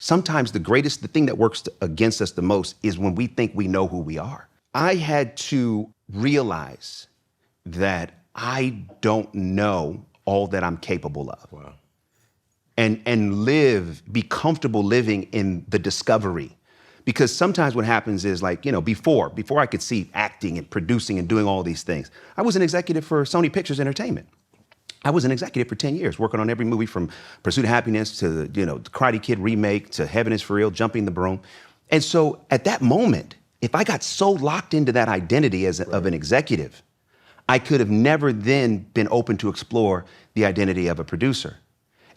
sometimes the thing that works against us the most is when we think we know who we are. I had to realize that I don't know all that I'm capable of. Wow. And be comfortable living in the discovery. Because sometimes what happens is like, before I could see acting and producing and doing all these things, I was an executive for Sony Pictures Entertainment. I was an executive for 10 years, working on every movie from Pursuit of Happiness to the Karate Kid remake to Heaven is for Real, Jumping the Broom. And so at that moment, if I got so locked into that identity of an executive, I could have never then been open to explore the identity of a producer.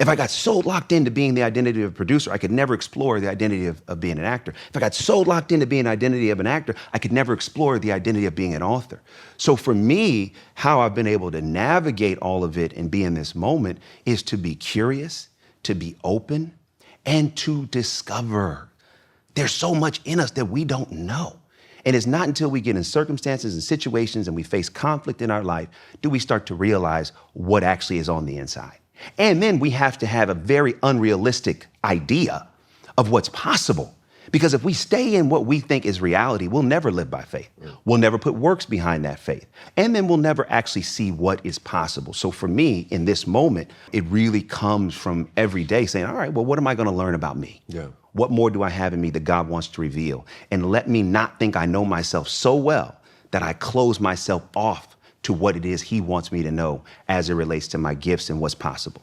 If I got so locked into being the identity of a producer, I could never explore the identity of being an actor. If I got so locked into being the identity of an actor, I could never explore the identity of being an author. So for me, how I've been able to navigate all of it and be in this moment is to be curious, to be open, and to discover. There's so much in us that we don't know. And it's not until we get in circumstances and situations and we face conflict in our life do we start to realize what actually is on the inside. And then we have to have a very unrealistic idea of what's possible. Because if we stay in what we think is reality, we'll never live by faith. We'll never put works behind that faith. And then we'll never actually see what is possible. So for me, in this moment, it really comes from every day saying, all right, well, what am I going to learn about me? Yeah. What more do I have in me that God wants to reveal? And let me not think I know myself so well that I close myself off to what it is he wants me to know as it relates to my gifts and what's possible.